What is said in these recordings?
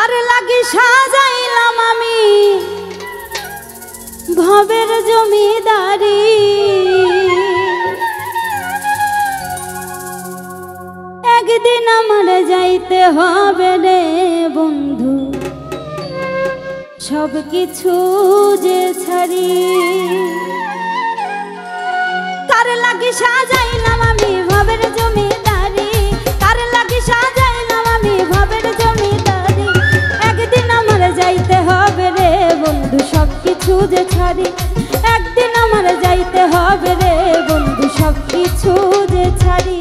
কার লাগি সাজাইলাম আমি ভবের জমিদারি, একদিন আমার যাইতে হবে রে বন্ধু সব কিছু যে ছাড়ি। কার লাগি সাজাইলাম আমি ভবের জমিদারি, কার লাগি সাজাইলাম আমি ভবের জমিদারি, একদিন আমার যাইতে হবে রে বন্ধু সব কিছু যে ছাড়ি, একদিন আমার যাইতে হবে রে বন্ধু সব কিছু যে ছাড়ি।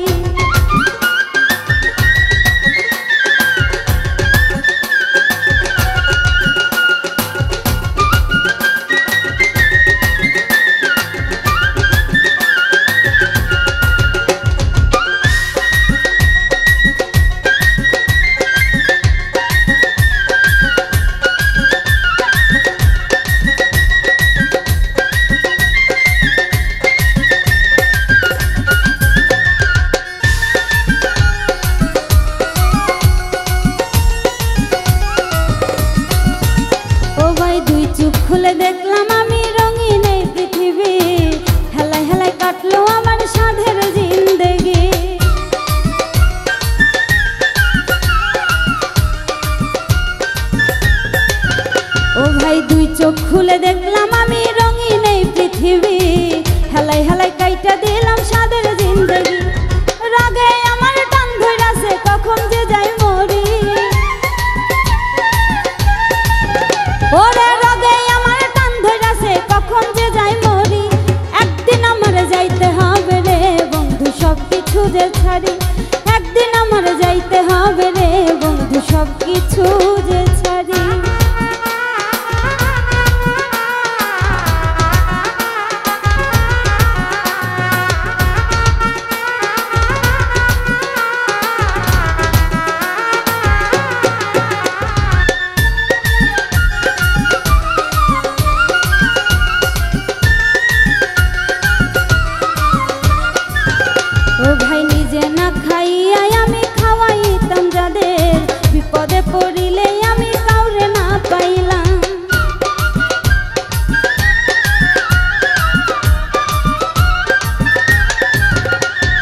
খুলে দেখলাম আমি রঙিন এই পৃথিবী, হেলায় হেলায় কাটলো আমার সাধের জিন্দেগি। ও ভাই দুই চোখ খুলে দেখলাম আমি রঙিন এই পৃথিবী, হেলায় হেলায় কাইটা দিলাম সাধের জিন্দেগি। রাগে আমার টান ধইরাছে কখন যে যাই মরি, ওরে রাগে আমার টান ধইরাছে কখন যে যাই মরি, একদিন আমার যাইতে হবে রে বন্ধু সব কিছু যে ছাড়ি, একদিন আমার যাইতে হবে রে বন্ধু সব কিছু যে ছাড়ি। ও ভাই নিজে না খাইয়া আমি খাওয়াইতাম যাদের, বিপদে পড়িলে আমি কাউরে না পাইলাম।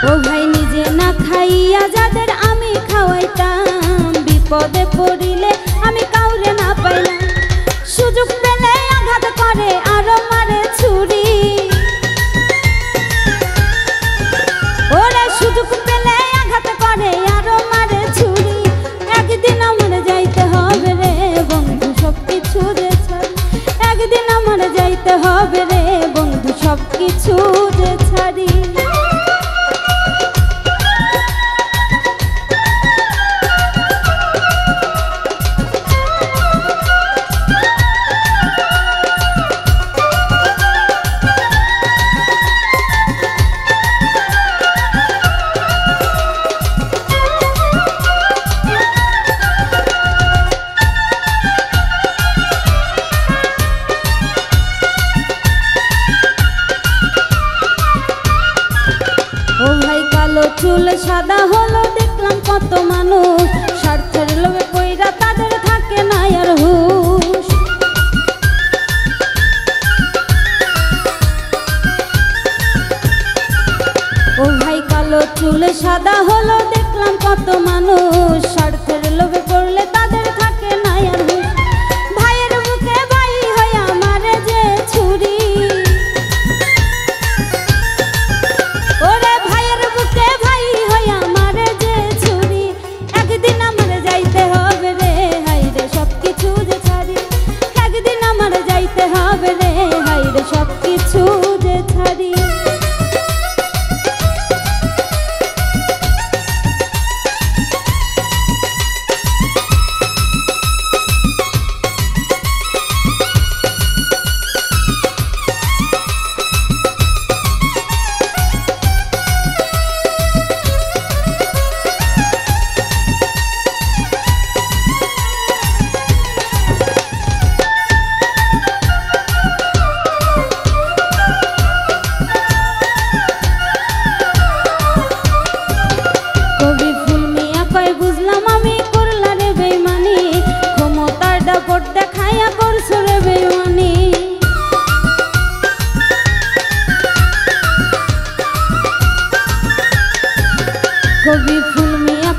ও ভাই নিজে না খাইয়া যাদের আমি খাওয়াইতাম, বিপদে পড়িলে আমি কাউরে না পাইলাম। সুযোগ পেলে আঘাত করে আরো মারে ছুরি, ওরে সুযোগ পেলে আঘাত করে আরো মারে ছুরি, একদিন আমার যাইতে হবে রে বন্ধু সব কিছু যে ছাড়ি, একদিন আমার যাইতে হবে রে বন্ধু সব কিছু যে ছাড়ি।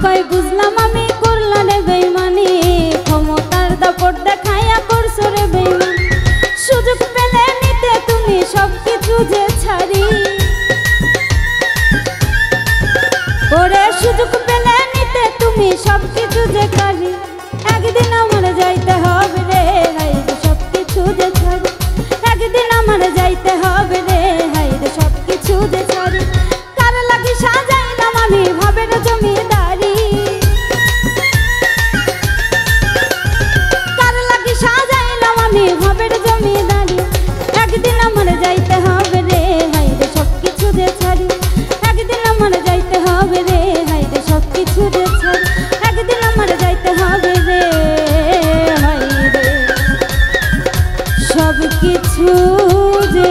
কয় বুঝলাম আমি করলা রে বেইমানি, ক্ষমতার দাপট দেখাইয়া করছো রে বেইমান। সুযোগ পেলে নিতে তুমি সবকিছু যে ছাড়ি, ওরে সুযোগ পেলে নিতে তুমি সবকিছু যে ছাড়ি। একদিন আমার যাইতে হবে রে হাইরে সবকিছু যে ছাড়ি, একদিন আমার যাইতে হবে রে হাইরে সবকিছু যে ছাড়ি। কার লাগি সাজাইলাম আমি ভাবের জমিদারি, কার লাগি সাজাইলাম আমি ভাবের জমিদারি। একদিন আমার যাইতে হবে রে হাইরে সবকিছু যে ছাড়ি, একদিন আমার যাইতে হবে রে হাইরে সবকিছু যে ছাড়ি, একদিন আমার যাইতে হবে রে হাইরে সবকিছু যে